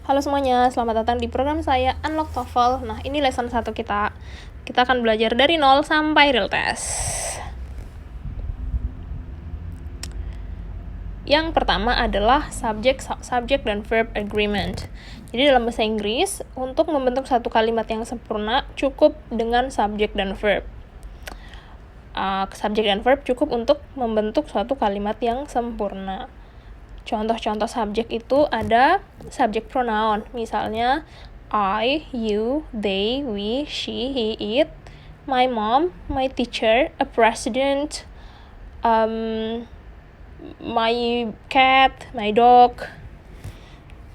Halo semuanya, selamat datang di program saya Unlock TOEFL. Nah, ini lesson 1 kita. Kita akan belajar dari 0 sampai real test. Yang pertama adalah subject dan verb agreement. Jadi dalam bahasa Inggris, untuk membentuk satu kalimat yang sempurna, cukup dengan subject dan verb. Subject dan verb cukup untuk membentuk suatu kalimat yang sempurna. Contoh-contoh subjek itu ada subject pronoun, misalnya I, you, they, we, she, he, it, my mom, my teacher, a president, my cat, my dog,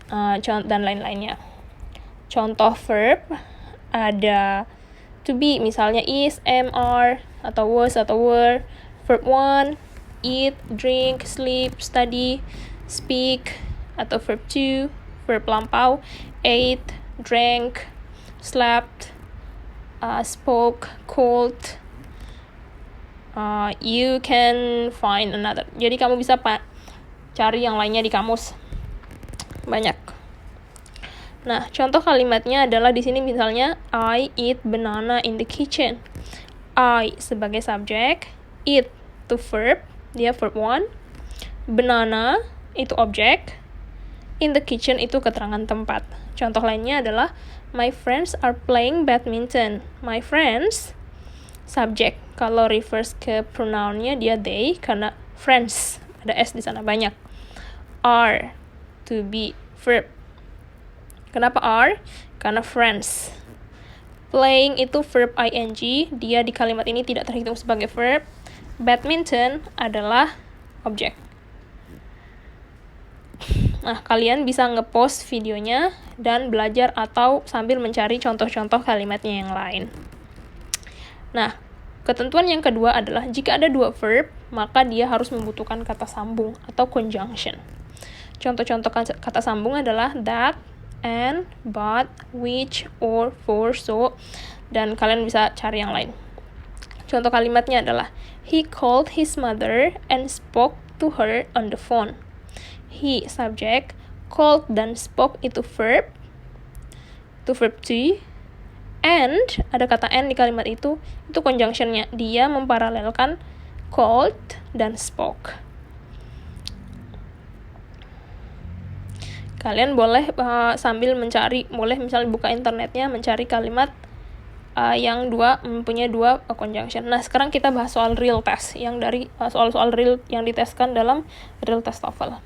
dan lain-lainnya. Contoh verb ada to be, misalnya is, am, are, atau was, atau were. Verb 1, eat, drink, sleep, study, speak, atau verb 2, verb lampau, ate, drank, slept, spoke, called. You can find another. Jadi kamu bisa cari yang lainnya di kamus. Banyak. Nah, contoh kalimatnya adalah di sini misalnya I eat banana in the kitchen. I sebagai subjek, eat itu verb, dia verb 1. Banana itu objek, in the kitchen itu keterangan tempat. Contoh lainnya adalah my friends are playing badminton. My friends subjek, kalau refers ke pronounnya dia they karena friends ada s di sana banyak. Are to be verb. Kenapa are? Karena friends. Playing itu verb ing, dia di kalimat ini tidak terhitung sebagai verb. Badminton adalah objek. Nah, kalian bisa ngepost videonya dan belajar atau sambil mencari contoh-contoh kalimatnya yang lain. Nah, ketentuan yang kedua adalah jika ada dua verb, maka dia harus membutuhkan kata sambung atau conjunction. Contoh-contoh kata sambung adalah that, and, but, which, or, for, so, dan kalian bisa cari yang lain. Contoh kalimatnya adalah he called his mother and spoke to her on the phone. He subjek, called dan spoke itu verb 2, and ada kata and di kalimat itu conjunctionnya, dia memparalelkan called dan spoke. Kalian boleh sambil mencari, boleh misalnya buka internetnya mencari kalimat yang mempunyai dua conjunction. Nah, sekarang kita bahas soal real test, yang dari soal-soal real yang diteskan dalam real test TOEFL.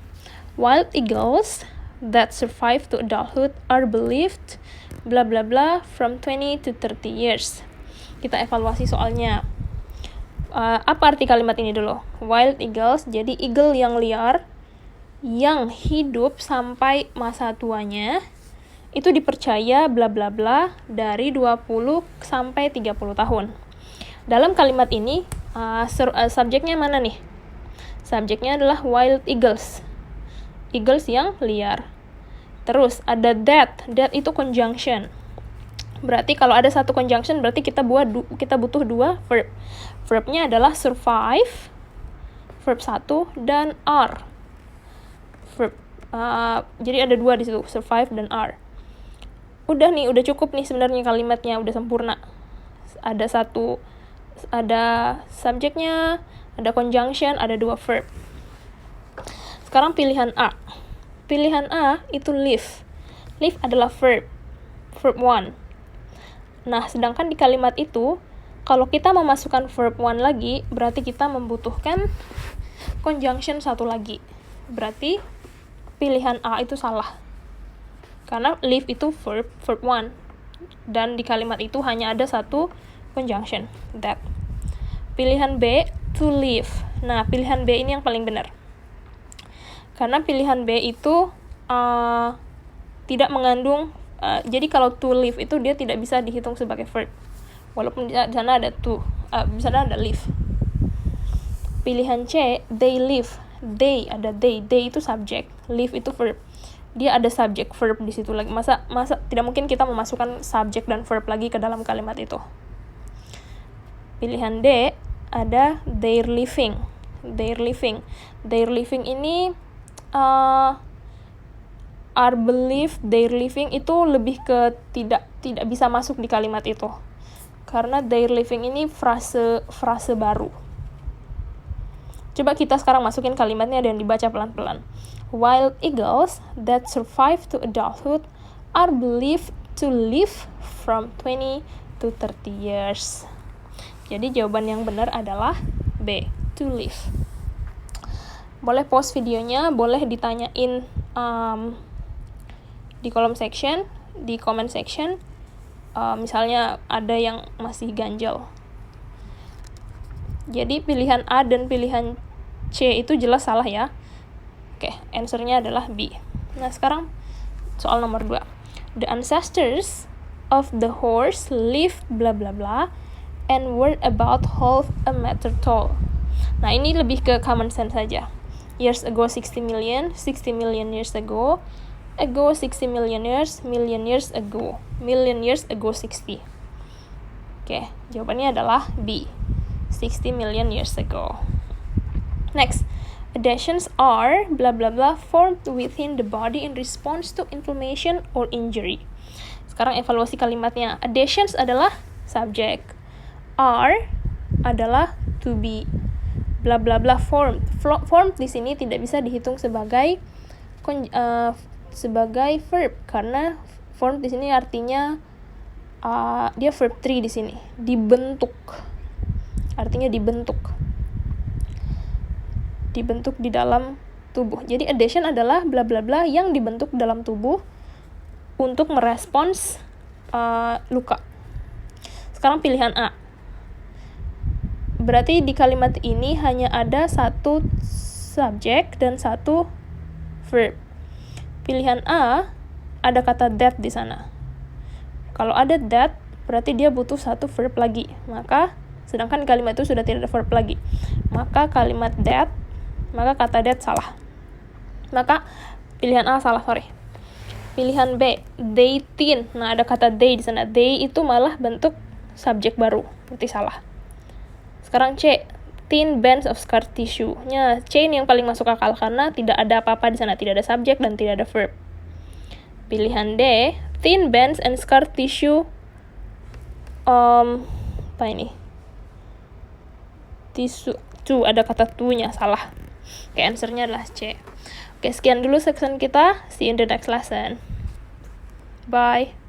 Wild eagles that survive to adulthood are believed bla bla bla from 20 to 30 years. Kita evaluasi soalnya. Apa arti kalimat ini dulu? Wild eagles, jadi eagle yang liar yang hidup sampai masa tuanya itu dipercaya bla bla bla dari 20 sampai 30 tahun. Dalam kalimat ini subjeknya mana nih? Subjeknya adalah wild eagles. Eagles yang liar. Terus ada that itu conjunction. Berarti kalau ada satu conjunction berarti kita butuh dua verb. Verbnya adalah survive, verb 1, dan are. Verb. Jadi ada dua di situ, survive dan are. Udah cukup nih sebenarnya kalimatnya, udah sempurna. Ada subjeknya, ada conjunction, ada dua verb. Sekarang pilihan A. Pilihan A itu live. Live adalah verb 1. Nah, sedangkan di kalimat itu, kalau kita memasukkan verb 1 lagi, berarti kita membutuhkan conjunction satu lagi. Berarti pilihan A itu salah. Karena live itu verb 1. Dan di kalimat itu hanya ada satu conjunction, that. Pilihan B, to live. Nah, pilihan B ini yang paling benar. Karena pilihan B itu tidak mengandung, jadi kalau to live itu dia tidak bisa dihitung sebagai verb. Walaupun di sana ada to, di sana ada live. Pilihan C, they live. They itu subjek, live itu verb. Dia ada subjek verb di situ lagi. Masa tidak mungkin kita memasukkan subjek dan verb lagi ke dalam kalimat itu. Pilihan D ada they're living. They're living ini are believed their living itu lebih ke tidak bisa masuk di kalimat itu. Karena their living ini frase baru. Coba kita sekarang masukin kalimatnya dan dibaca pelan-pelan. Wild eagles that survive to adulthood are believed to live from 20 to 30 years. Jadi jawaban yang benar adalah B, to live. Boleh pause videonya, boleh ditanyain di kolom section, di comment section. Misalnya ada yang masih ganjel. Jadi pilihan A dan pilihan C itu jelas salah ya. Oke, answernya adalah B. Nah, sekarang soal nomor 2. The ancestors of the horse lived bla bla bla and were about half a meter tall. Nah, ini lebih ke common sense saja. Years ago 60 million years ago, 60 million years ago, million years ago 60. Oke, jawabannya adalah B, 60 million years ago. Next, adhesions are blah blah blah formed within the body in response to inflammation or injury. Sekarang evaluasi kalimatnya. Adhesions adalah subject, are adalah to be, blah blah blah formed. Formed di sini tidak bisa dihitung sebagai verb karena formed di sini artinya dia verb 3 di sini, dibentuk. Artinya dibentuk di dalam tubuh. Jadi adhesion adalah bla bla bla yang dibentuk dalam tubuh untuk merespons luka. Sekarang pilihan A. Berarti di kalimat ini hanya ada satu subjek dan satu verb. Pilihan A ada kata that di sana. Kalau ada that, berarti dia butuh satu verb lagi. Sedangkan kalimat itu sudah tidak ada verb lagi. Maka kata that salah. Maka pilihan A salah, sorry. Pilihan B, they thin. Nah, ada kata they di sana. They itu malah bentuk subjek baru. Berarti salah. Sekarang C, thin bands of scar tissue. C ini yang paling masuk akal karena tidak ada apa-apa di sana, tidak ada subjek dan tidak ada verb. Pilihan D, thin bands and scar tissue. Apa ini? Tissue, ada kata to-nya, salah. Oke, answernya adalah C. Oke, sekian dulu section kita. See you in the next lesson. Bye.